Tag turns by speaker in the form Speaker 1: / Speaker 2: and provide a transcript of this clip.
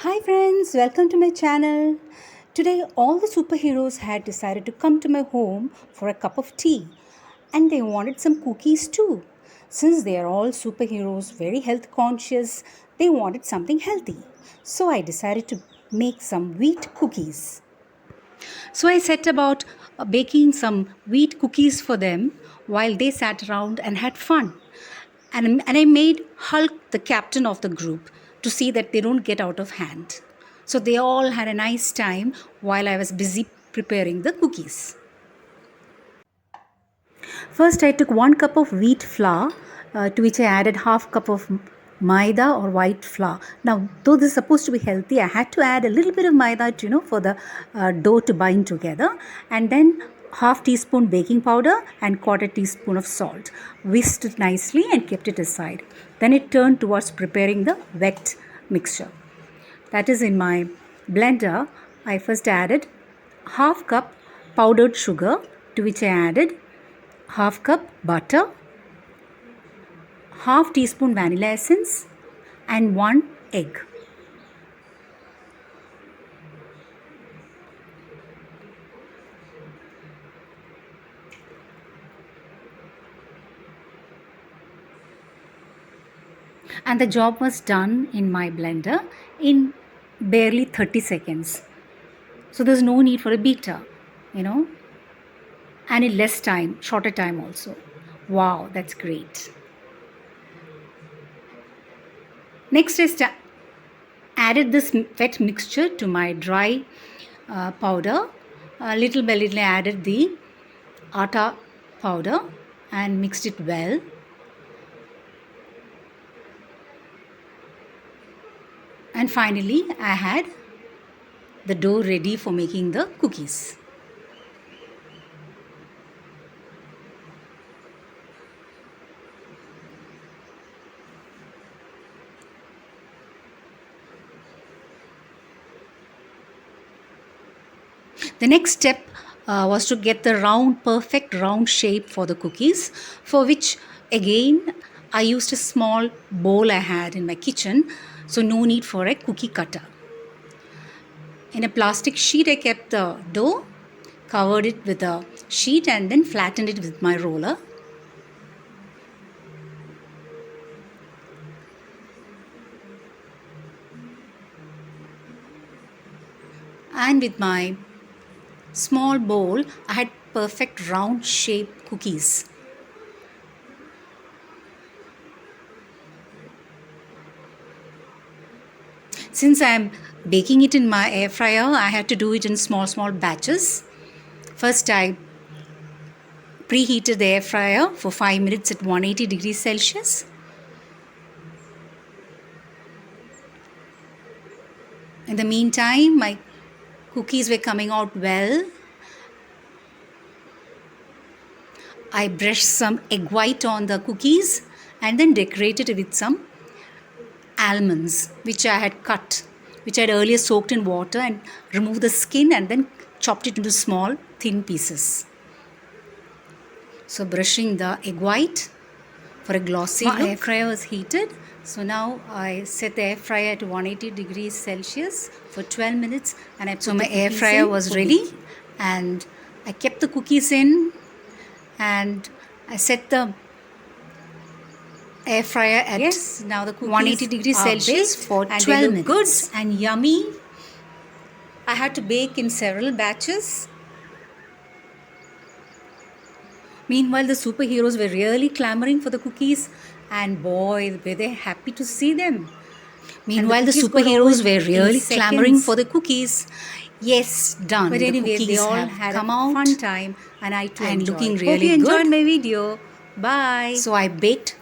Speaker 1: Hi friends, welcome to my channel. Today all the superheroes had decided to come to my home for a cup of tea and they wanted some cookies too. Since they are all superheroes, very health conscious, they wanted something healthy. So I decided to make some wheat cookies. So I set about baking some wheat cookies for them while they sat around and had fun. And I made Hulk the captain of the group to see that they don't get out of hand. So they all had a nice time while I was busy preparing the cookies. First, I took 1 cup of wheat flour, to which I added half cup of maida or white flour. Now, though this is supposed to be healthy, I had to add a little bit of maida, for the dough to bind together, and then half teaspoon baking powder and quarter teaspoon of salt. Whisked it nicely and kept it aside. Then it turned towards preparing the wet mixture. That is, in my blender, I first added half cup powdered sugar, to which I added half cup butter, half teaspoon vanilla essence and 1 egg. And the job was done in my blender in barely 30 seconds. So there's no need for a beater, and in less time, shorter time also. Wow, that's great. Next, I added this wet mixture to my dry powder. Little by little, I added the atta powder and mixed it well. And finally, I had the dough ready for making the cookies. The next step was to get the perfect round shape for the cookies, for which again I used a small bowl I had in my kitchen, so no need for a cookie cutter. In a plastic sheet, I kept the dough, covered it with a sheet, and then flattened it with my roller. And with my small bowl, I had perfect round shape cookies. Since I am baking it in my air fryer, I had to do it in small batches. First, I preheated the air fryer for 5 minutes at 180 degrees Celsius. In the meantime, my cookies were coming out well. I brushed some egg white on the cookies and then decorated it with some almonds, which I had cut, which I had earlier soaked in water and removed the skin and then chopped it into small, thin pieces. So brushing the egg white for a glossy look. My air fryer was heated. So now I set the air fryer at 180 degrees Celsius for 12 minutes and my air fryer was ready and I kept the cookies in and I set the air fryer at now the 180 degrees Celsius for 12 minutes. Good and yummy. I had to bake in several batches. Meanwhile, the superheroes were really clamoring for the cookies, and boy, were they happy to see them. Meanwhile, the superheroes were really clamoring for the cookies. Yes, done. But anyway, they all had come out, fun time, and I too enjoyed. Looking really good. Hope you enjoyed my video. Bye. So I baked